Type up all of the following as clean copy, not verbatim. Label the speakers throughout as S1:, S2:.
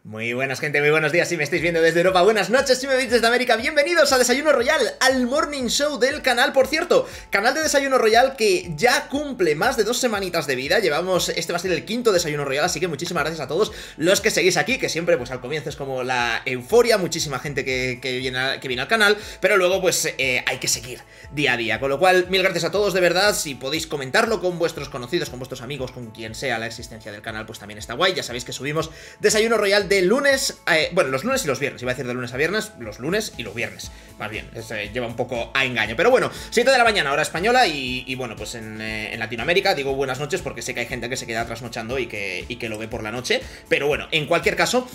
S1: Muy buenas, gente, muy buenos días si me estáis viendo desde Europa, buenas noches si me veis desde América, bienvenidos a Desayuno Royal, al Morning Show del canal. Por cierto, canal de Desayuno Royal que ya cumple más de 2 semanitas de vida. Este va a ser el quinto Desayuno Royal, así que muchísimas gracias a todos los que seguís aquí, que siempre pues al comienzo es como la euforia, muchísima gente que viene al canal, pero luego pues hay que seguir día a día, con lo cual mil gracias a todos de verdad. Si podéis comentarlo con vuestros conocidos, con vuestros amigos, con quien sea, la existencia del canal pues también está guay. Ya sabéis que subimos Desayuno Royal de lunes, bueno, los lunes y los viernes, iba a decir de lunes a viernes, los lunes y los viernes, más bien, lleva un poco a engaño, pero bueno, 7 de la mañana, hora española, y bueno, pues en Latinoamérica digo buenas noches porque sé que hay gente que se queda trasnochando y que lo ve por la noche, pero bueno, en cualquier caso,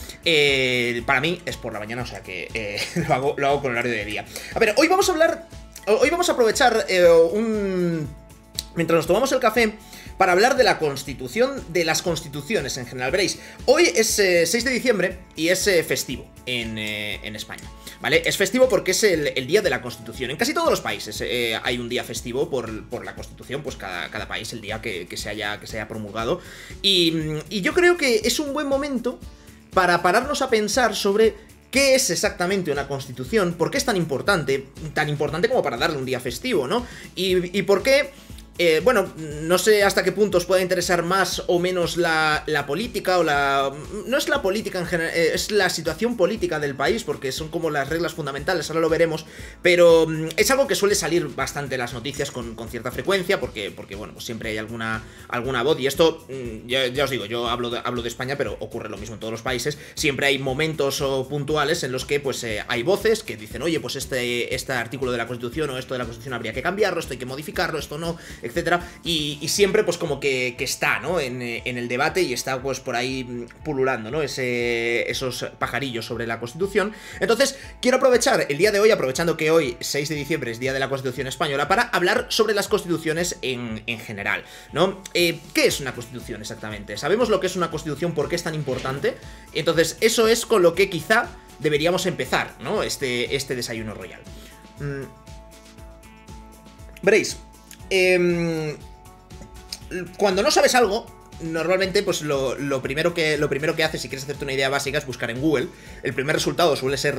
S1: para mí es por la mañana, o sea que lo hago con horario de día. A ver, hoy vamos a aprovechar mientras nos tomamos el café, para hablar de la Constitución, de las constituciones en general. Veréis, hoy es 6 de diciembre y es festivo en España, ¿vale? Es festivo porque es el día de la Constitución. En casi todos los países hay un día festivo por la Constitución, pues cada país el día que se haya promulgado. Y yo creo que es un buen momento para pararnos a pensar sobre ¿qué es exactamente una constitución? ¿Por qué es tan importante como para darle un día festivo, ¿no? Y por qué... bueno, no sé hasta qué punto os pueda interesar más o menos la política o no es la política en general, es la situación política del país, porque son como las reglas fundamentales, ahora lo veremos, pero es algo que suele salir bastante en las noticias con cierta frecuencia, porque bueno, pues siempre hay alguna voz, y esto, ya os digo, yo hablo de España, pero ocurre lo mismo en todos los países, siempre hay momentos puntuales en los que pues hay voces que dicen, oye, pues este artículo de la Constitución o esto de la Constitución habría que cambiarlo, esto hay que modificarlo, esto no, etcétera, y siempre pues como que está, ¿no? En el debate, y está pues por ahí pululando, ¿no? Esos pajarillos sobre la Constitución. Entonces quiero aprovechar el día de hoy, aprovechando que hoy 6 de diciembre es día de la Constitución española, para hablar sobre las constituciones en general, ¿no? ¿Qué es una constitución exactamente? ¿Sabemos lo que es una constitución? ¿Por qué es tan importante? Entonces eso es con lo que quizá deberíamos empezar, ¿no? Este Desayuno Royal. Veréis, cuando no sabes algo, normalmente pues lo primero que haces si quieres hacerte una idea básica es buscar en Google. El primer resultado suele ser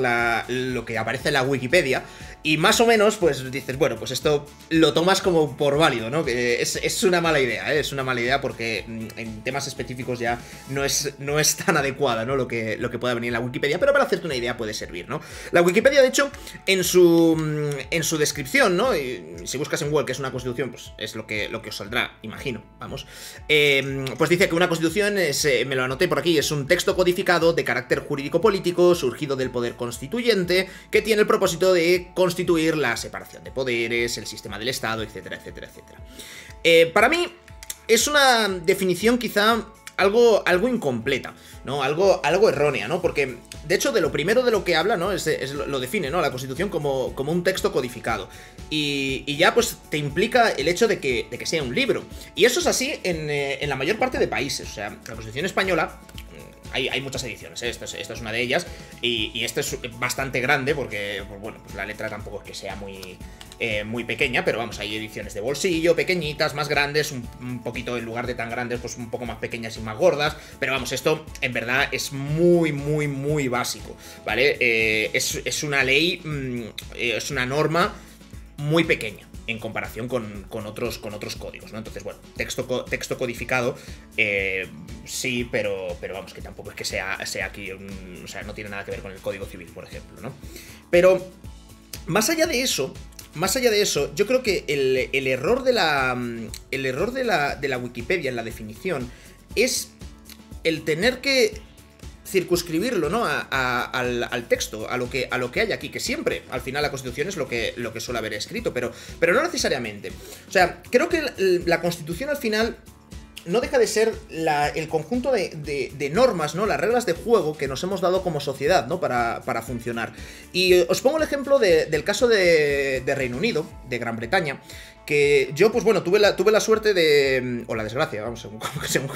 S1: lo que aparece en la Wikipedia, y más o menos pues dices, bueno, pues esto lo tomas como por válido, ¿no? Que es una mala idea, ¿eh? Es una mala idea porque en temas específicos ya no es tan adecuada, ¿no? Lo que pueda venir en la Wikipedia, pero para hacerte una idea puede servir, ¿no? La Wikipedia, de hecho, en su descripción, ¿no? Y si buscas en Google que es una constitución, pues es lo que os saldrá, imagino, vamos. Pues dice que una constitución me lo anoté por aquí, es un texto codificado de carácter jurídico-político surgido del poder constituyente que tiene el propósito de constituir la separación de poderes, el sistema del Estado, etcétera, etcétera, etcétera. Para mí es una definición quizá algo incompleta, ¿no? Algo errónea, ¿no? Porque, de hecho, de lo primero de lo que habla, ¿no? Lo define, ¿no? La Constitución como un texto codificado. Y ya, pues, te implica el hecho de que sea un libro. Y eso es así en la mayor parte de países. O sea, la Constitución española... Hay muchas ediciones, ¿eh? Esta es una de ellas, y esta es bastante grande porque, pues bueno, pues la letra tampoco es que sea muy pequeña, pero vamos, hay ediciones de bolsillo, pequeñitas, más grandes, un poquito, en lugar de tan grandes, pues un poco más pequeñas y más gordas, pero vamos, esto en verdad es muy básico, ¿vale? Es una ley, es una norma muy pequeña en comparación con otros códigos, ¿no? Entonces, bueno, texto codificado, sí, pero vamos, que tampoco es que sea aquí, o sea, no tiene nada que ver con el Código Civil, por ejemplo, ¿no? Pero, más allá de eso, yo creo que el error de la Wikipedia en la definición es el tener que circunscribirlo, ¿no? Al texto, a lo que hay aquí, que siempre, al final, la Constitución es lo que suele haber escrito, pero no necesariamente. O sea, creo que la Constitución al final no deja de ser el conjunto de normas, ¿no? Las reglas de juego que nos hemos dado como sociedad, ¿no? Para funcionar. Y os pongo el ejemplo del caso de Reino Unido, de Gran Bretaña, que yo, pues bueno, tuve la suerte o la desgracia, vamos, según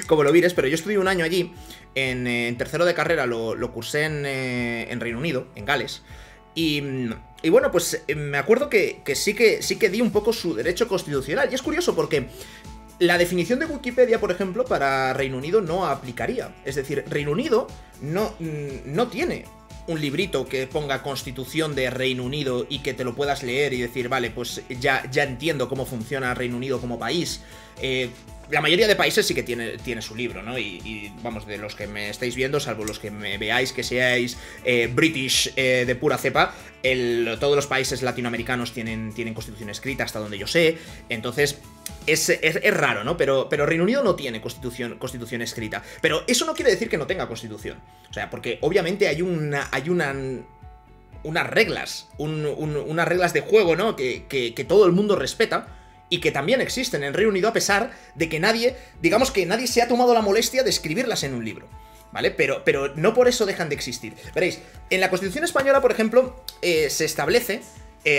S1: como lo mires, pero yo estudié un año allí, en tercero de carrera lo cursé en Reino Unido, en Gales, y bueno, pues me acuerdo que sí que di un poco su derecho constitucional, y es curioso porque la definición de Wikipedia, por ejemplo, para Reino Unido no aplicaría. Es decir, Reino Unido no tiene un librito que ponga Constitución de Reino Unido y que te lo puedas leer y decir, vale, pues ya entiendo cómo funciona Reino Unido como país. La mayoría de países sí que tiene su libro, ¿no? Y vamos, de los que me estáis viendo, salvo los que me veáis que seáis British de pura cepa, todos los países latinoamericanos tienen constitución escrita, hasta donde yo sé. Entonces, es raro, ¿no? Pero Reino Unido no tiene constitución escrita. Pero eso no quiere decir que no tenga constitución. O sea, porque obviamente hay unas reglas, unas reglas de juego, ¿no? Que todo el mundo respeta. Y que también existen en Reino Unido, a pesar de que nadie se ha tomado la molestia de escribirlas en un libro, ¿vale? Pero no por eso dejan de existir. Veréis, en la Constitución española, por ejemplo, se establece...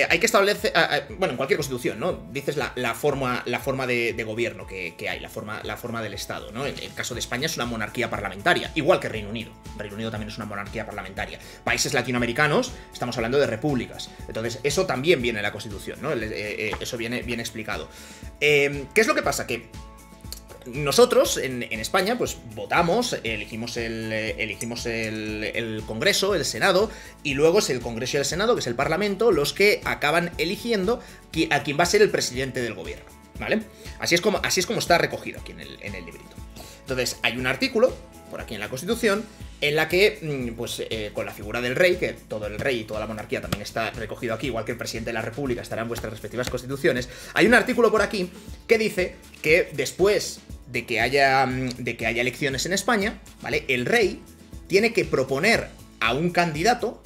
S1: hay que establecer... bueno, en cualquier constitución, ¿no? Dices la forma de gobierno que hay, la forma del Estado, ¿no? En el caso de España es una monarquía parlamentaria, igual que Reino Unido. Reino Unido también es una monarquía parlamentaria. Países latinoamericanos, estamos hablando de repúblicas. Entonces, eso también viene en la Constitución, ¿no? Eso viene explicado. ¿Qué es lo que pasa? Que nosotros, en España, pues votamos, elegimos el Congreso, el Senado, y luego es el Congreso y el Senado, que es el Parlamento, los que acaban eligiendo a quien va a ser el presidente del gobierno, ¿vale? Así es como está recogido aquí en el librito. Entonces, hay un artículo, por aquí en la Constitución, en la que, pues, con la figura del rey, que todo el rey y toda la monarquía también está recogido aquí, igual que el presidente de la República estará en vuestras respectivas constituciones, hay un artículo por aquí que dice que después de que haya elecciones en España, ¿vale? El rey tiene que proponer a un candidato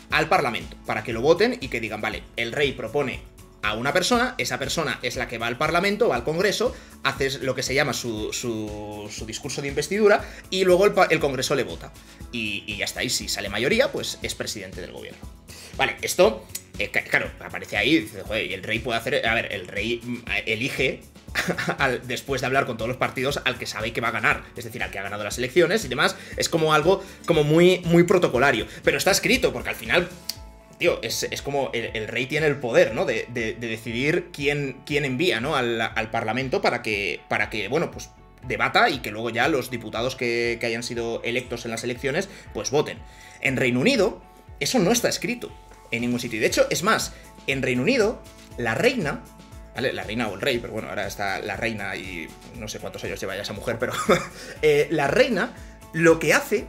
S1: al Parlamento para que lo voten y que digan, vale, el rey propone a una persona, esa persona es la que va al Parlamento, va al Congreso, hace lo que se llama su discurso de investidura y luego el Congreso le vota. Y ya está, y si sale mayoría, pues es presidente del gobierno. Vale, esto, claro, aparece ahí, dice, joder, y el rey puede hacer... A ver, el rey elige... después de hablar con todos los partidos al que sabe que va a ganar, es decir, al que ha ganado las elecciones y demás, es como algo como muy protocolario, pero está escrito, porque al final, tío, es como el rey tiene el poder, ¿no? De decidir quién envía, ¿no? al Parlamento para que, bueno, pues debata y que luego ya los diputados que hayan sido electos en las elecciones, pues voten. En Reino Unido, eso no está escrito en ningún sitio, y de hecho, es más, en Reino Unido, la reina... ¿Vale? La reina o el rey, pero bueno, ahora está la reina y no sé cuántos años lleva ya esa mujer, pero la reina lo que hace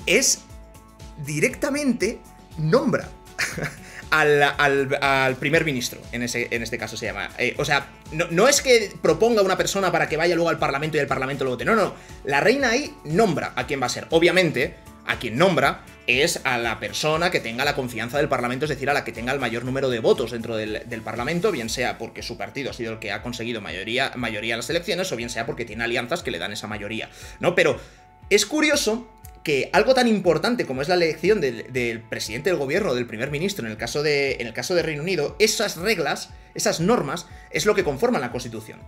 S1: es directamente nombra al primer ministro, en este caso se llama. O sea, no es que proponga una persona para que vaya luego al Parlamento y el Parlamento lo vote, no, la reina ahí nombra a quién va a ser. Obviamente, a quien nombra es a la persona que tenga la confianza del Parlamento, es decir, a la que tenga el mayor número de votos dentro del Parlamento, bien sea porque su partido ha sido el que ha conseguido mayoría en las elecciones, o bien sea porque tiene alianzas que le dan esa mayoría, ¿no? Pero es curioso que algo tan importante como es la elección del presidente del gobierno, del primer ministro, en el caso de Reino Unido, esas reglas, esas normas, es lo que conforman la Constitución.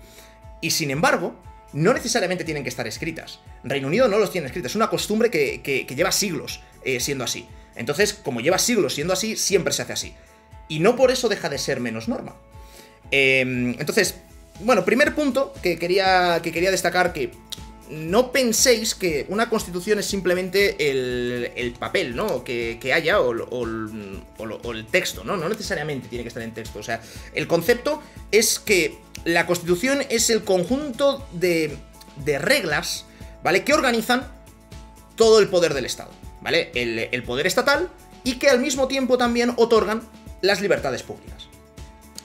S1: Y sin embargo, no necesariamente tienen que estar escritas. Reino Unido no los tiene escritas, es una costumbre que lleva siglos siendo así. Entonces, como lleva siglos siendo así, siempre se hace así. Y no por eso deja de ser menos norma. Entonces, bueno, primer punto que quería destacar, que no penséis que una constitución es simplemente el papel, ¿no? Que haya o el texto, ¿no? No necesariamente tiene que estar en texto. O sea, el concepto es que la constitución es el conjunto de reglas, ¿vale? Que organizan todo el poder del Estado, ¿vale? El poder estatal, y que al mismo tiempo también otorgan las libertades públicas.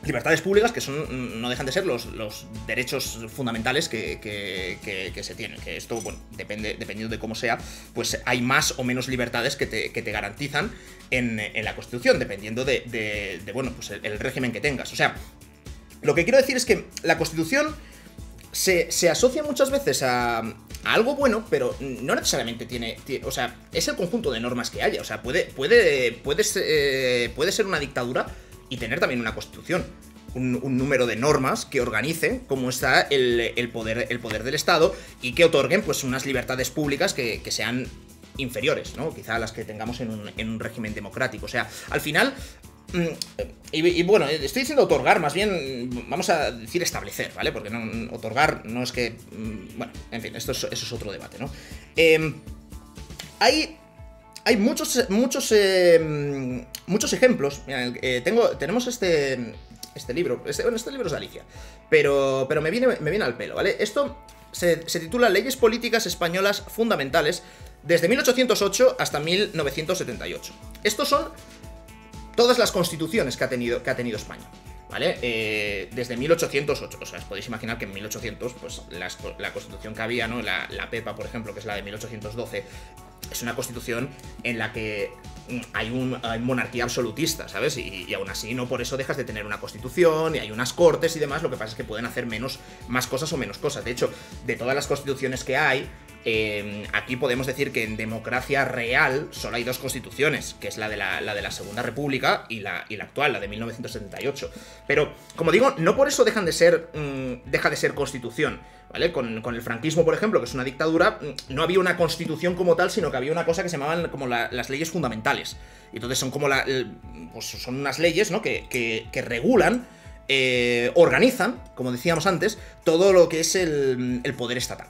S1: Libertades públicas que no dejan de ser los derechos fundamentales que se tienen. Que esto, bueno, dependiendo de cómo sea, pues hay más o menos libertades que te garantizan en la Constitución, dependiendo de bueno, pues el régimen que tengas. O sea, lo que quiero decir es que la Constitución se asocia muchas veces a algo bueno, pero no necesariamente tiene, o sea, es el conjunto de normas que haya. O sea, puede ser una dictadura y tener también una constitución, un número de normas que organice cómo está el poder del Estado y que otorguen, pues, unas libertades públicas que sean inferiores, ¿no? Quizá a las que tengamos en un régimen democrático. O sea, al final, y bueno, estoy diciendo otorgar, más bien vamos a decir establecer, ¿vale? Porque no, otorgar no es que... Bueno, en fin, eso es otro debate, ¿no? Hay muchos ejemplos. Mira, tenemos este libro. Este libro es de Alicia. Pero me viene al pelo, ¿vale? Esto se titula Leyes Políticas Españolas Fundamentales desde 1808 hasta 1978. Estos son todas las constituciones que ha tenido España, ¿vale? Desde 1808, o sea, os podéis imaginar que en 1800, pues la constitución que había, ¿no? La PEPA, por ejemplo, que es la de 1812, es una constitución en la que hay monarquía absolutista, ¿sabes? Y aún así no por eso dejas de tener una constitución, y hay unas cortes y demás, lo que pasa es que pueden hacer más cosas o menos cosas. De hecho, de todas las constituciones que hay, aquí podemos decir que en democracia real solo hay dos constituciones, que es la de la Segunda República y la actual, la de 1978. Pero, como digo, no por eso deja de ser constitución, ¿vale? Con el franquismo, por ejemplo, que es una dictadura, no había una constitución como tal, sino que había una cosa que se llamaban como las leyes fundamentales. Y entonces son como pues son unas leyes, ¿no? que regulan, organizan, como decíamos antes, todo lo que es el poder estatal.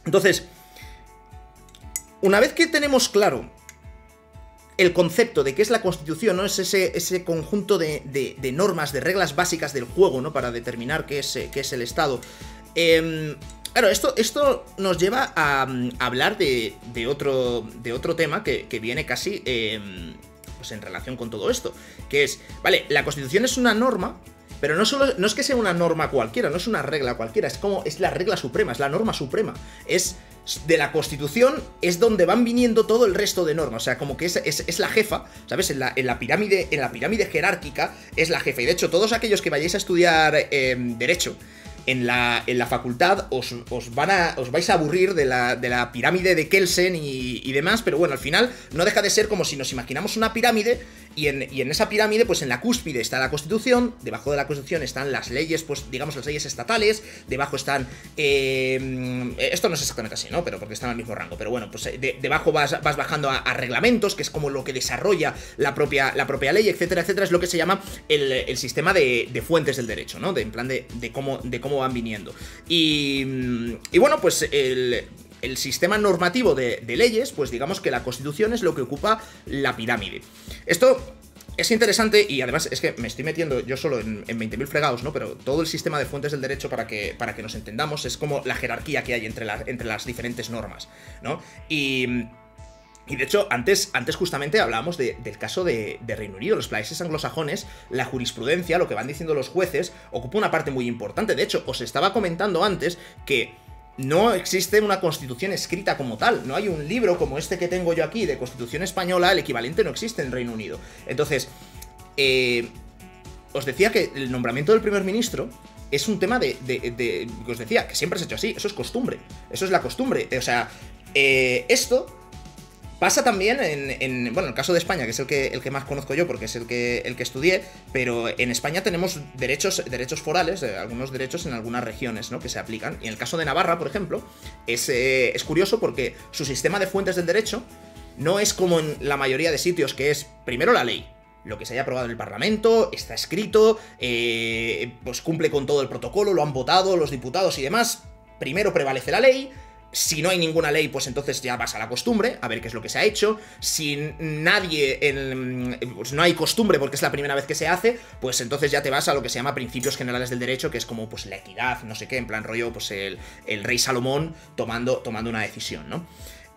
S1: Entonces, una vez que tenemos claro el concepto de qué es la Constitución, ¿no? Es ese conjunto de normas, de reglas básicas del juego, ¿no? Para determinar qué es el Estado. Claro, esto nos lleva a hablar de otro tema que viene casi pues en relación con todo esto, que es, vale, la Constitución es una norma, pero no es que sea una norma cualquiera, no es una regla cualquiera, es la regla suprema, es la norma suprema. Es de la Constitución, es donde van viniendo todo el resto de normas. O sea, como que es la jefa, ¿sabes? En la pirámide jerárquica es la jefa. Y de hecho, todos aquellos que vayáis a estudiar Derecho en la facultad os vais a aburrir de la pirámide de Kelsen y demás, pero bueno, al final no deja de ser como si nos imaginamos una pirámide y en esa pirámide, pues en la cúspide está la Constitución, debajo de la Constitución están las leyes, pues digamos las leyes estatales, debajo están... esto no es exactamente así, ¿no? Pero porque están al mismo rango, pero bueno, pues debajo vas bajando a reglamentos, que es como lo que desarrolla la propia ley, etcétera, etcétera, es lo que se llama el sistema de fuentes del derecho, ¿no? En plan de cómo van viniendo. Y bueno, pues el sistema normativo de leyes, pues digamos que la Constitución es lo que ocupa la pirámide. Esto es interesante y además es que me estoy metiendo yo solo en 20.000 fregados, ¿no? Pero todo el sistema de fuentes del derecho, para que nos entendamos, es como la jerarquía que hay entre las diferentes normas, ¿no? Y de hecho, antes justamente hablábamos del caso de Reino Unido, los países anglosajones, la jurisprudencia, lo que van diciendo los jueces, ocupa una parte muy importante. De hecho, os estaba comentando antes que no existe una constitución escrita como tal, no hay un libro como este que tengo yo aquí de Constitución Española, el equivalente no existe en Reino Unido. Entonces, os decía que el nombramiento del primer ministro es un tema que os decía, que siempre se ha hecho así, eso es costumbre, eso es la costumbre, o sea, esto pasa también bueno, el caso de España, que es el que más conozco yo, porque es el que estudié, pero en España tenemos derechos forales, algunos derechos en algunas regiones, ¿no? Que se aplican. Y en el caso de Navarra, por ejemplo, es curioso porque su sistema de fuentes del derecho no es como en la mayoría de sitios, que es primero la ley, lo que se haya aprobado en el Parlamento, está escrito, pues cumple con todo el protocolo, lo han votado los diputados y demás. Primero prevalece la ley. Si no hay ninguna ley, pues entonces ya vas a la costumbre, a ver qué es lo que se ha hecho. Si pues no hay costumbre porque es la primera vez que se hace, pues entonces ya te vas a lo que se llama principios generales del derecho, que es como pues la equidad, no sé qué, en plan rollo, pues el rey Salomón tomando una decisión, ¿no?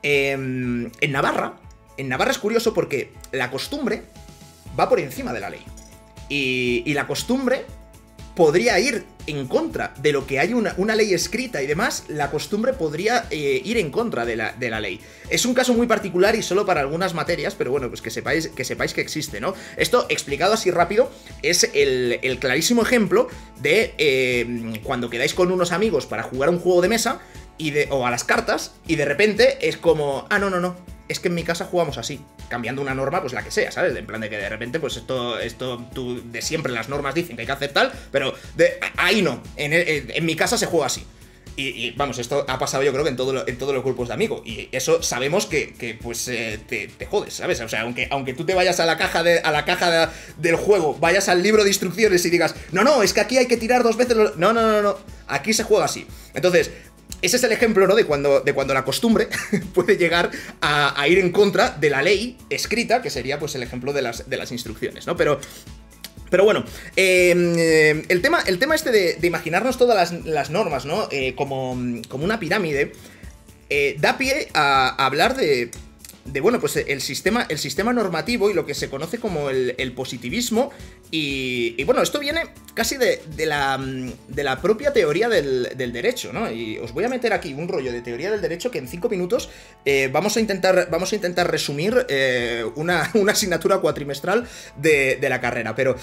S1: En Navarra es curioso porque la costumbre va por encima de la ley. Y la costumbre podría ir en contra de lo que hay una ley escrita y demás. La costumbre podría ir en contra de la ley. Es un caso muy particular y solo para algunas materias, pero bueno, pues que sepáis que existe, ¿no? Esto, explicado así rápido, es el clarísimo ejemplo de cuando quedáis con unos amigos para jugar a un juego de mesa o a las cartas, y de repente es como, no, es que en mi casa jugamos así, cambiando una norma, pues la que sea, ¿sabes? En plan de que de repente, pues esto tú, de siempre las normas dicen que hay que hacer tal, pero ahí no, en mi casa se juega así. Vamos, esto ha pasado yo creo que en todos los grupos de amigos. Y eso sabemos que pues te jodes, ¿sabes? O sea, aunque tú te vayas a la caja del juego, vayas al libro de instrucciones y digas, no, es que aquí hay que tirar 2 veces los... No. Aquí se juega así. Entonces, ese es el ejemplo, ¿no? De cuando la costumbre puede llegar a ir en contra de la ley escrita, que sería pues el ejemplo de las instrucciones, ¿no? Pero bueno, el tema este de imaginarnos todas las normas, ¿no? Como una pirámide, da pie a hablar bueno, pues el sistema normativo y lo que se conoce como el positivismo. Y bueno, esto viene casi de la propia teoría del derecho, ¿no? Y os voy a meter aquí un rollo de teoría del derecho que en 5 minutos vamos a intentar resumir una asignatura cuatrimestral de la carrera. Pero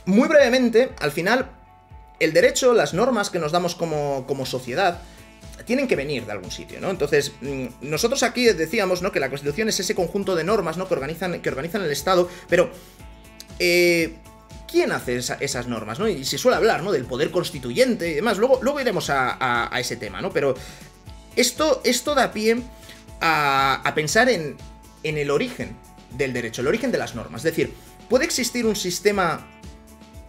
S1: muy brevemente, al final, el derecho, las normas que nos damos como sociedad, tienen que venir de algún sitio, ¿no? Entonces, nosotros aquí decíamos, ¿no?, que la Constitución es ese conjunto de normas, ¿no?, que organizan el Estado, pero ¿quién hace esas normas, ¿no? Y se suele hablar, ¿no?, del poder constituyente y demás. Luego iremos a ese tema, ¿no? Pero esto da pie a pensar en el origen del derecho, el origen de las normas. Es decir, ¿puede existir un sistema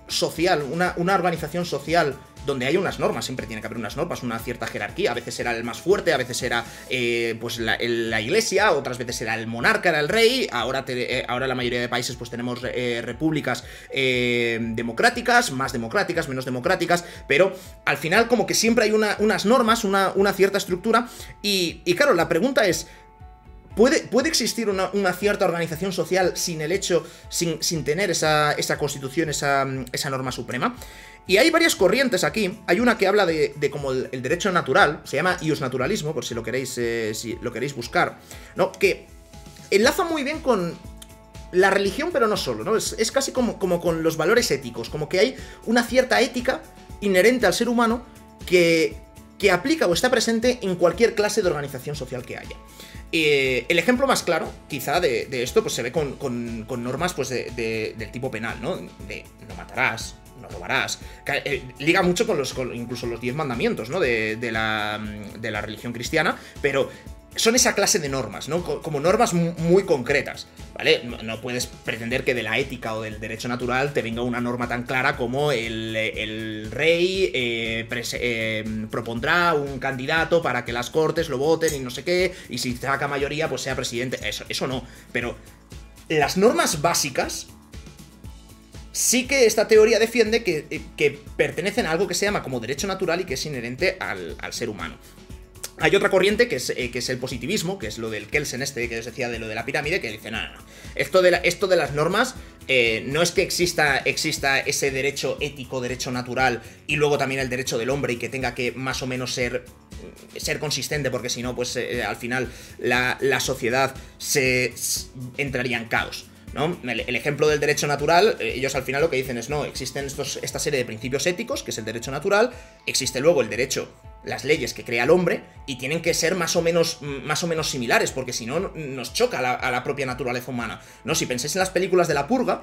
S1: social, una organización social donde hay unas normas? Siempre tiene que haber unas normas, una cierta jerarquía. A veces será el más fuerte, a veces será pues la iglesia, otras veces será el monarca, era el rey. Ahora la mayoría de países pues tenemos repúblicas democráticas, más democráticas, menos democráticas, pero al final como que siempre hay unas normas, una cierta estructura. Y claro, la pregunta es, ¿puede existir una cierta organización social sin tener esa constitución, esa norma suprema? Y hay varias corrientes aquí. Hay una que habla de como el derecho natural, se llama iusnaturalismo, por si lo queréis buscar, ¿no? Que enlaza muy bien con la religión, pero no solo, ¿no? Es casi como con los valores éticos, como que hay una cierta ética inherente al ser humano que aplica o está presente en cualquier clase de organización social que haya. El ejemplo más claro, quizá, de esto, pues se ve con normas pues del tipo penal, ¿no? De no matarás, no robarás. Liga mucho con incluso los 10 mandamientos, ¿no? De la religión cristiana, pero son esa clase de normas, ¿no? Como normas muy concretas, ¿vale? No puedes pretender que de la ética o del derecho natural te venga una norma tan clara como el rey propondrá un candidato para que las cortes lo voten y no sé qué, y si saca mayoría, pues sea presidente. Eso no. Pero las normas básicas sí que esta teoría defiende que pertenecen a algo que se llama como derecho natural y que es inherente al ser humano. Hay otra corriente que es el positivismo, que es lo del Kelsen que os decía de lo de la pirámide, que dice, no. Esto de las normas no es que exista ese derecho ético, derecho natural, y luego también el derecho del hombre, y que tenga que más o menos ser consistente, porque si no, pues al final la sociedad entraría en caos, ¿no? El ejemplo del derecho natural, ellos al final lo que dicen es, no, existen esta serie de principios éticos, que es el derecho natural, existe luego el derecho, las leyes que crea el hombre, y tienen que ser más o menos similares, porque si no nos choca a la propia naturaleza humana, ¿no? Si pensáis en las películas de la purga,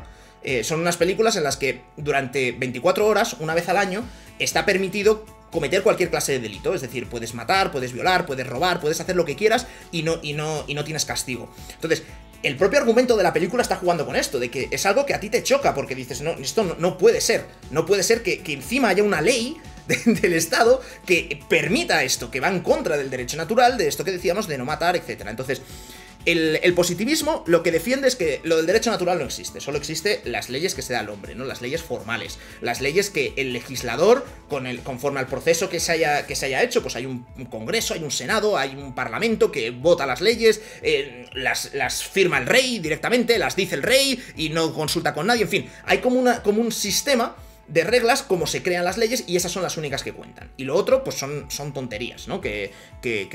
S1: son unas películas en las que durante 24 horas, una vez al año, está permitido cometer cualquier clase de delito, es decir, puedes matar, puedes violar, puedes robar, puedes hacer lo que quieras y no tienes castigo. Entonces, el propio argumento de la película está jugando con esto, de que es algo que a ti te choca, porque dices, no, esto no puede ser. No puede ser que encima haya una ley del Estado que permita esto, que va en contra del derecho natural, de esto que decíamos de no matar, etc. Entonces, el positivismo lo que defiende es que lo del derecho natural no existe, solo existe las leyes que se da al hombre, ¿no? Las leyes formales, las leyes que el legislador, conforme al proceso que se haya hecho, pues hay un congreso, hay un senado, hay un parlamento que vota las leyes, las firma el rey directamente, las dice el rey y no consulta con nadie, en fin, hay como un sistema de reglas como se crean las leyes, y esas son las únicas que cuentan. Y lo otro, pues son tonterías, ¿no? Que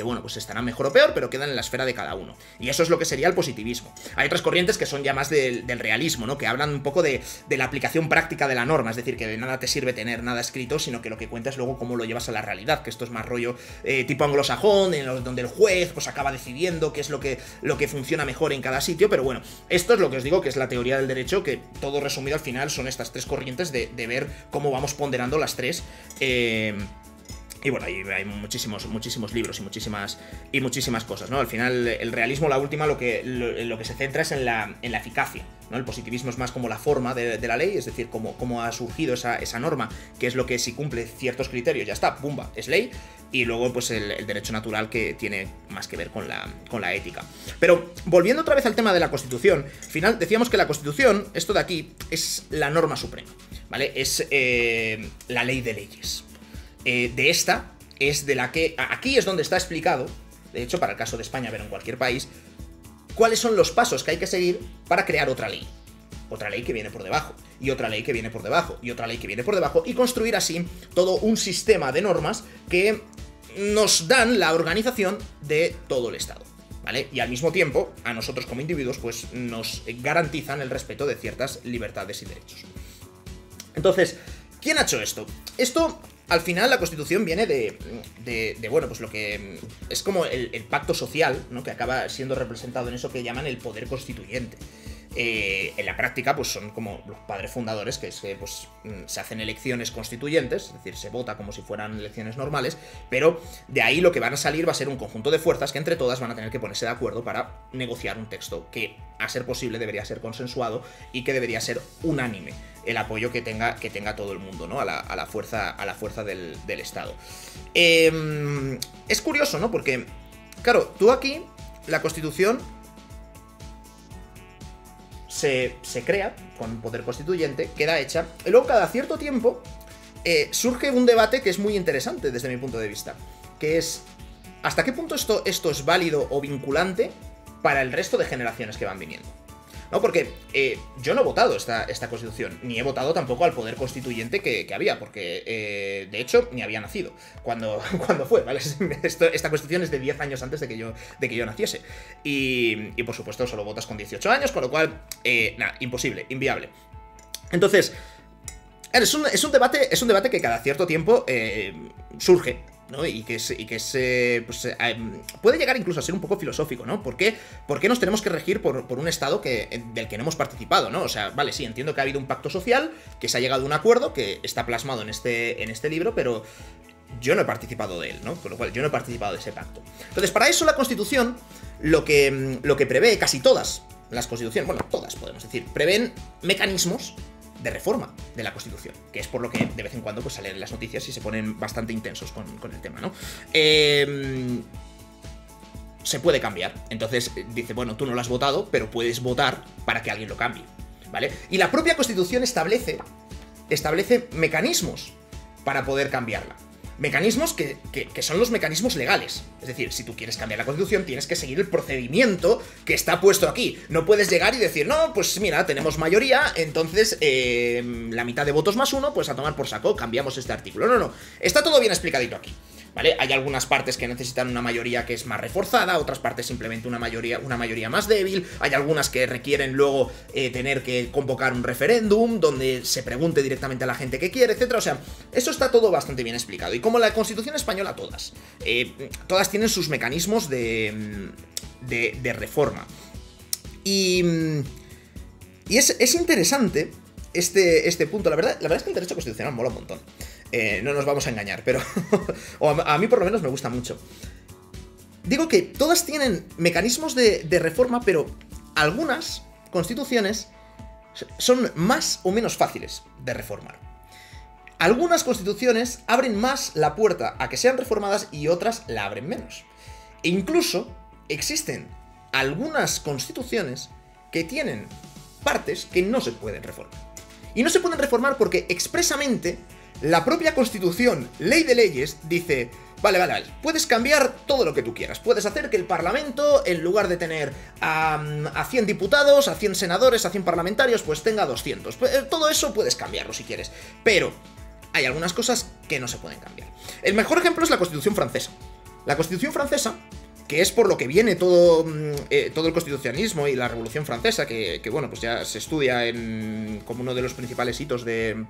S1: bueno, pues estarán mejor o peor, pero quedan en la esfera de cada uno. Y eso es lo que sería el positivismo. Hay otras corrientes que son ya más del realismo, ¿no? Que hablan un poco de la aplicación práctica de la norma, es decir, que de nada te sirve tener nada escrito, sino que lo que cuenta es luego cómo lo llevas a la realidad, que esto es más rollo tipo anglosajón, donde el juez pues acaba decidiendo qué es lo que funciona mejor en cada sitio, pero bueno, esto es lo que os digo que es la teoría del derecho, que todo resumido al final son estas tres corrientes de ver cómo vamos ponderando las tres Y bueno, hay muchísimos libros y muchísimas cosas, ¿no? Al final, el realismo, la última, lo que se centra es en la eficacia, ¿no? El positivismo es más como la forma de la ley, es decir, cómo ha surgido esa norma, que es lo que si cumple ciertos criterios, ya está, ¡bumba!, es ley. Y luego, pues, el derecho natural, que tiene más que ver con la ética. Pero, volviendo otra vez al tema de la Constitución, al final decíamos que la Constitución, esto de aquí, es la norma suprema, ¿vale? Es la ley de leyes. De esta es de la que... Aquí es donde está explicado, de hecho, para el caso de España, pero en cualquier país, cuáles son los pasos que hay que seguir para crear otra ley. Otra ley que viene por debajo, y otra ley que viene por debajo, y otra ley que viene por debajo, y construir así todo un sistema de normas que nos dan la organización de todo el Estado, ¿vale? Y al mismo tiempo, a nosotros como individuos, pues nos garantizan el respeto de ciertas libertades y derechos. Entonces, ¿quién ha hecho esto? Esto... Al final la Constitución viene bueno, pues lo que es como el pacto social, ¿no? Que acaba siendo representado en eso que llaman el poder constituyente. En la práctica, pues son como los padres fundadores, que pues, se hacen elecciones constituyentes, es decir, se vota como si fueran elecciones normales, pero de ahí lo que van a salir va a ser un conjunto de fuerzas que entre todas van a tener que ponerse de acuerdo para negociar un texto que, a ser posible, debería ser consensuado y que debería ser unánime el apoyo que tenga todo el mundo, ¿no? A la fuerza del Estado. Es curioso, ¿no? Porque, claro, tú aquí, la Constitución se crea con poder constituyente, queda hecha, y luego cada cierto tiempo surge un debate que es muy interesante desde mi punto de vista, que es ¿hasta qué punto esto es válido o vinculante para el resto de generaciones que van viniendo? ¿No? Porque yo no he votado esta Constitución, ni he votado tampoco al poder constituyente que había, porque de hecho ni había nacido cuando fue, ¿vale? Esta Constitución es de 10 años antes de que yo naciese. Y por supuesto solo votas con 18 años, con lo cual, nada, imposible, inviable. Entonces, es un debate que cada cierto tiempo surge, ¿no? Y que puede llegar incluso a ser un poco filosófico, ¿no? ¿Por qué nos tenemos que regir por un Estado del que no hemos participado, ¿no? O sea, vale, sí, entiendo que ha habido un pacto social, que se ha llegado a un acuerdo, que está plasmado en este libro, pero yo no he participado de él, ¿no? Con lo cual, yo no he participado de ese pacto. Entonces, para eso la Constitución, lo que prevé, casi todas las Constituciones, bueno, todas podemos decir, prevén mecanismos de reforma de la Constitución, que es por lo que de vez en cuando pues salen las noticias y se ponen bastante intensos con el tema, ¿no? Se puede cambiar. Entonces dice, bueno, tú no lo has votado, pero puedes votar para que alguien lo cambie, ¿vale? Y la propia Constitución establece mecanismos para poder cambiarla. Mecanismos que son los mecanismos legales. Es decir, si tú quieres cambiar la Constitución, tienes que seguir el procedimiento que está puesto aquí. No puedes llegar y decir, no, pues mira, tenemos mayoría, entonces la mitad de votos más uno, pues a tomar por saco, cambiamos este artículo. No, está todo bien explicadito aquí, ¿vale? Hay algunas partes que necesitan una mayoría que es más reforzada, otras partes simplemente una mayoría más débil, hay algunas que requieren luego tener que convocar un referéndum donde se pregunte directamente a la gente qué quiere, etcétera. O sea, eso está todo bastante bien explicado. Y como la Constitución española, todas tienen sus mecanismos de reforma. Y es interesante este punto. La verdad es que el derecho constitucional mola un montón. No nos vamos a engañar, pero o a mí por lo menos me gusta mucho. Digo que todas tienen mecanismos de reforma, pero algunas constituciones son más o menos fáciles de reformar. Algunas constituciones abren más la puerta a que sean reformadas y otras la abren menos. E incluso existen algunas constituciones que tienen partes que no se pueden reformar. Y no se pueden reformar porque expresamente la propia Constitución, ley de leyes, dice, vale, puedes cambiar todo lo que tú quieras. Puedes hacer que el Parlamento, en lugar de tener a 100 diputados, a 100 senadores, a 100 parlamentarios, pues tenga 200. Todo eso puedes cambiarlo si quieres. Pero hay algunas cosas que no se pueden cambiar. El mejor ejemplo es la Constitución francesa. La Constitución francesa, que es por lo que viene todo el constitucionalismo y la Revolución Francesa, que bueno, pues ya se estudia como uno de los principales hitos de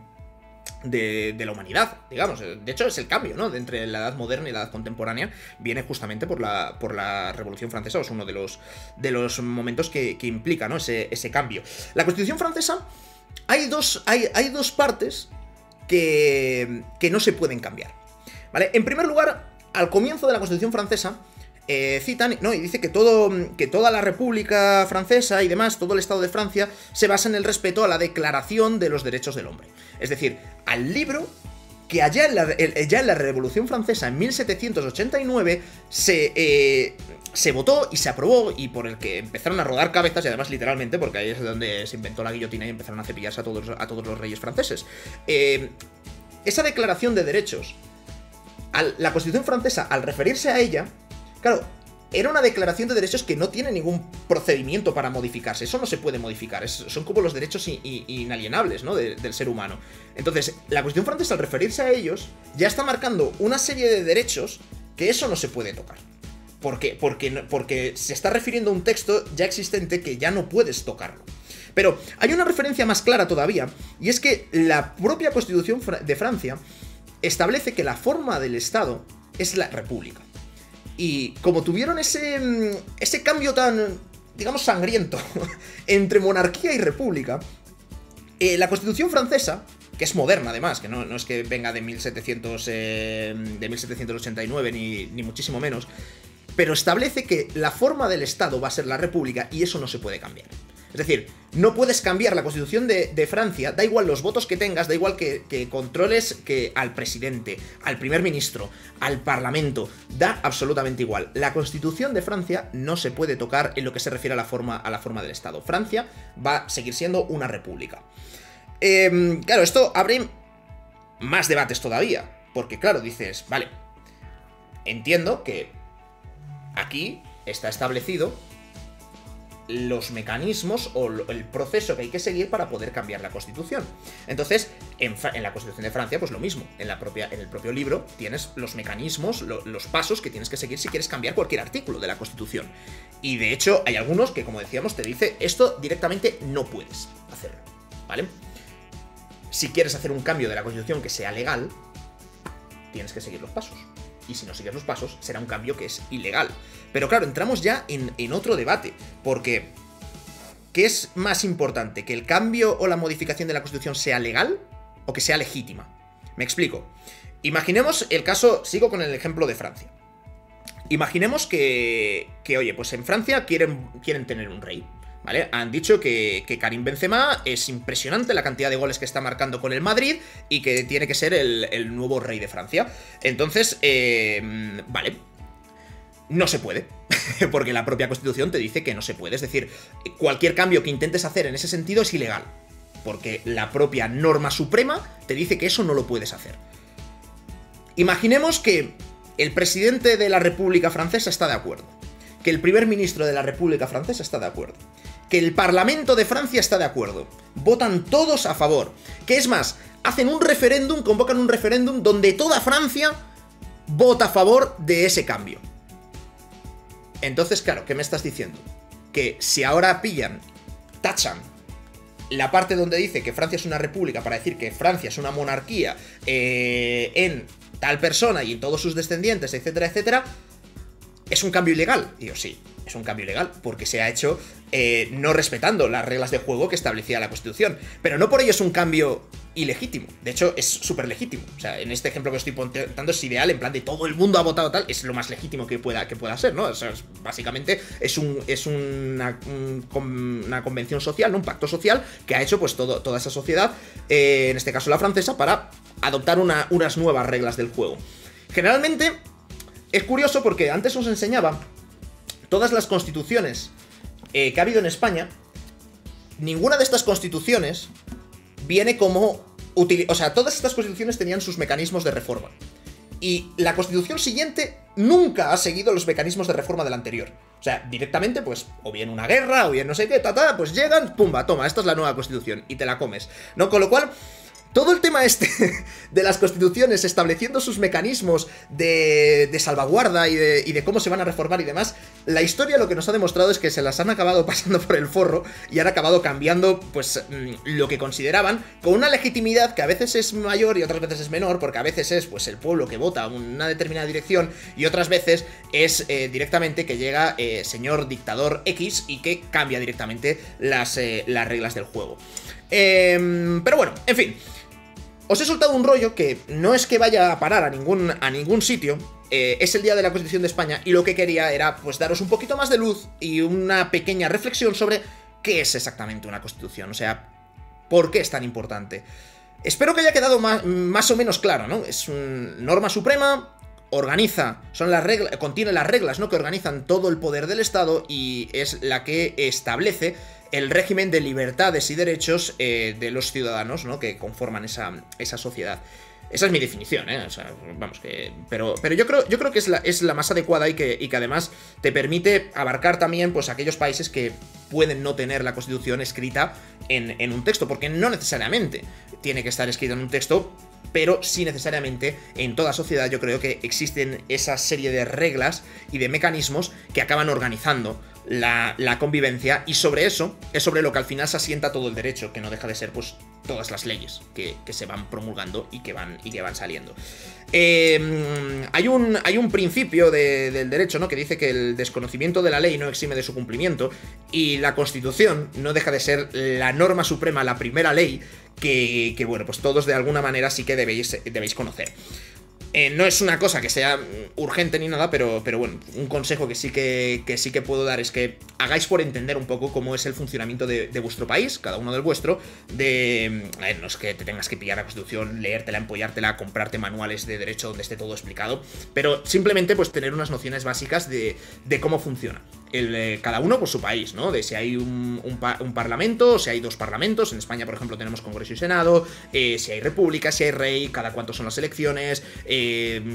S1: la humanidad, digamos. De hecho, es el cambio, ¿no? Entre la edad moderna y la edad contemporánea, viene justamente por la Revolución Francesa, o es uno de los momentos que implica, ¿no? Ese cambio. La Constitución francesa, hay dos partes que no se pueden cambiar, ¿Vale? En primer lugar, al comienzo de la Constitución francesa, citan, ¿no? Y dice que toda la República Francesa y demás, todo el Estado de Francia, se basa en el respeto a la Declaración de los Derechos del Hombre. Es decir, al libro que ya en la Revolución Francesa, en 1789, se votó y se aprobó, y por el que empezaron a rodar cabezas, y además literalmente, porque ahí es donde se inventó la guillotina y empezaron a cepillarse a todos los reyes franceses. Esa Declaración de Derechos, la Constitución francesa, al referirse a ella, claro, era una declaración de derechos que no tiene ningún procedimiento para modificarse. Eso no se puede modificar. Son como los derechos inalienables, ¿no? Del ser humano. Entonces, la Constitución francesa, al referirse a ellos, ya está marcando una serie de derechos que eso no se puede tocar. ¿Por qué? Porque se está refiriendo a un texto ya existente que ya no puedes tocarlo. Pero hay una referencia más clara todavía, y es que la propia Constitución de Francia establece que la forma del Estado es la república. Y como tuvieron ese cambio tan, digamos, sangriento entre monarquía y república, la Constitución francesa, que es moderna además, que no es que venga de 1789 ni muchísimo menos, pero establece que la forma del Estado va a ser la república y eso no se puede cambiar. Es decir, no puedes cambiar la Constitución de Francia, da igual los votos que tengas, da igual que controles al presidente, al primer ministro, al parlamento, da absolutamente igual. La Constitución de Francia no se puede tocar en lo que se refiere a la forma del Estado. Francia va a seguir siendo una república. Claro, esto abre más debates todavía, porque claro, dices, vale, entiendo que aquí está establecido los mecanismos o el proceso que hay que seguir para poder cambiar la Constitución. Entonces, en la Constitución de Francia, pues lo mismo. En el propio libro tienes los mecanismos, los pasos que tienes que seguir si quieres cambiar cualquier artículo de la Constitución. Y de hecho, hay algunos que, como decíamos, te dice esto directamente no puedes hacerlo, ¿vale? Si quieres hacer un cambio de la Constitución que sea legal, tienes que seguir los pasos. Y si no sigues los pasos, será un cambio que es ilegal. Pero claro, entramos ya en otro debate, porque ¿qué es más importante? ¿Que el cambio o la modificación de la Constitución sea legal o que sea legítima? Me explico. Imaginemos el caso, sigo con el ejemplo de Francia. Imaginemos que oye, pues en Francia quieren tener un rey, ¿vale? Han dicho que Karim Benzema es impresionante la cantidad de goles que está marcando con el Madrid y que tiene que ser el nuevo rey de Francia. Entonces, vale, no se puede, porque la propia Constitución te dice que no se puede. Es decir, cualquier cambio que intentes hacer en ese sentido es ilegal, porque la propia norma suprema te dice que eso no lo puedes hacer. Imaginemos que el presidente de la República Francesa está de acuerdo, que el primer ministro de la República Francesa está de acuerdo, que el Parlamento de Francia está de acuerdo, votan todos a favor, que es más, hacen un referéndum, convocan un referéndum donde toda Francia vota a favor de ese cambio. Entonces, claro, ¿qué me estás diciendo? Que si ahora tachan la parte donde dice que Francia es una república para decir que Francia es una monarquía en tal persona y en todos sus descendientes, etcétera, etcétera, ¿es un cambio ilegal? Y yo, sí, es un cambio ilegal, porque se ha hecho no respetando las reglas de juego que establecía la Constitución. Pero no por ello es un cambio ilegítimo. De hecho, es súper legítimo. O sea, en este ejemplo que estoy contando es ideal, en plan de todo el mundo ha votado tal, es lo más legítimo que pueda ser, ¿no? O sea, básicamente es una convención social, ¿no? Un pacto social que ha hecho pues toda esa sociedad, en este caso la francesa, para adoptar unas nuevas reglas del juego. Generalmente es curioso porque antes os enseñaba todas las constituciones que ha habido en España. Ninguna de estas constituciones viene como... O sea, todas estas constituciones tenían sus mecanismos de reforma. Y la constitución siguiente nunca ha seguido los mecanismos de reforma de la anterior. O sea, directamente, pues, o bien una guerra, o bien no sé qué, pues llegan, pumba, toma, esta es la nueva constitución, y te la comes, ¿no? Con lo cual, todo el tema de las constituciones estableciendo sus mecanismos de salvaguarda y de cómo se van a reformar y demás, la historia lo que nos ha demostrado es que se las han acabado pasando por el forro y han acabado cambiando, pues, lo que consideraban con una legitimidad que a veces es mayor y otras veces es menor, porque a veces es, pues, el pueblo que vota una determinada dirección y otras veces es directamente que llega señor dictador X y que cambia directamente las reglas del juego. Pero bueno, en fin. os he soltado un rollo que no es que vaya a parar a ningún sitio. Es el día de la Constitución de España y lo que quería era pues daros un poquito más de luz y una pequeña reflexión sobre qué es exactamente una Constitución, o sea, por qué es tan importante. Espero que haya quedado más o menos claro, ¿no? Es una norma suprema, contiene las reglas, ¿no?, que organizan todo el poder del Estado y es la que establece el régimen de libertades y derechos de los ciudadanos, ¿no?, que conforman esa sociedad. Esa es mi definición, ¿eh? O sea, vamos, que... Pero yo creo que es la más adecuada y que además te permite abarcar también, pues, aquellos países que pueden no tener la Constitución escrita en un texto, porque no necesariamente tiene que estar escrita en un texto, pero sí necesariamente en toda sociedad yo creo que existen esa serie de reglas y de mecanismos que acaban organizando la convivencia, y sobre eso es sobre lo que al final se asienta todo el derecho, que no deja de ser pues todas las leyes que se van promulgando y que van saliendo. Hay un principio del derecho, ¿no?, que dice que el desconocimiento de la ley no exime de su cumplimiento, y la Constitución no deja de ser la norma suprema, la primera ley que bueno, pues todos de alguna manera sí que debéis conocer. No es una cosa que sea urgente ni nada, pero bueno, un consejo que sí que puedo dar es que hagáis por entender un poco cómo es el funcionamiento de vuestro país, cada uno del vuestro, no es que te tengas que pillar la Constitución, leértela, empollártela, comprarte manuales de derecho donde esté todo explicado, pero simplemente pues tener unas nociones básicas de cómo funciona. Cada uno por su país, ¿no? De si hay un parlamento, si hay dos parlamentos. En España, por ejemplo, tenemos Congreso y Senado. Si hay república, si hay rey, cada cuánto son las elecciones,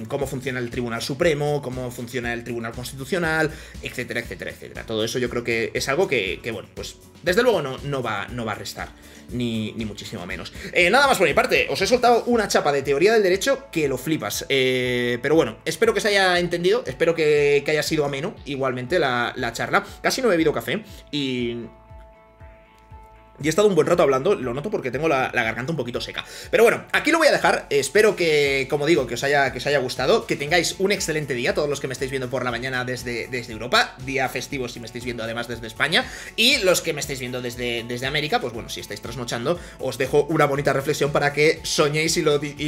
S1: cómo funciona el Tribunal Supremo, cómo funciona el Tribunal Constitucional, etcétera, etcétera, etcétera. Todo eso yo creo que es algo que bueno, pues desde luego no va a restar, ni muchísimo menos. Nada más por mi parte, os he soltado una chapa de teoría del derecho que lo flipas. Pero bueno, espero que se haya entendido, espero que haya sido ameno igualmente la charla. Casi no he bebido café y he estado un buen rato hablando, lo noto porque tengo la garganta un poquito seca. Pero bueno, aquí lo voy a dejar, espero que, como digo, que os haya gustado, que tengáis un excelente día, todos los que me estáis viendo por la mañana desde Europa, día festivo si me estáis viendo además desde España, y los que me estáis viendo desde América, pues bueno, si estáis trasnochando, os dejo una bonita reflexión para que soñéis y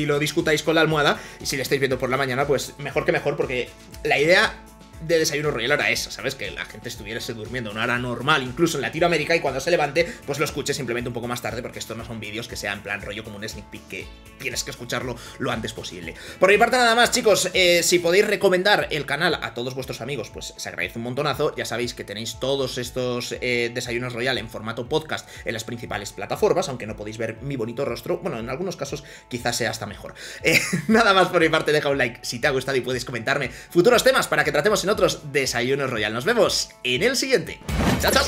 S1: lo discutáis con la almohada, y si le estáis viendo por la mañana, pues mejor que mejor, porque la idea de Desayuno Royal era esa, ¿sabes? Que la gente estuviese durmiendo una hora normal, incluso en Latinoamérica, y cuando se levante, pues lo escuche simplemente un poco más tarde, porque estos no son vídeos que sean en plan rollo como un sneak peek, que tienes que escucharlo lo antes posible. Por mi parte nada más, chicos, si podéis recomendar el canal a todos vuestros amigos, pues se agradece un montonazo. Ya sabéis que tenéis todos estos Desayunos Royal en formato podcast en las principales plataformas, aunque no podéis ver mi bonito rostro, bueno, en algunos casos quizás sea hasta mejor. Nada más por mi parte, deja un like si te ha gustado y puedes comentarme futuros temas para que tratemos en otros Desayunos Royal. Nos vemos en el siguiente. ¡Chao, chao!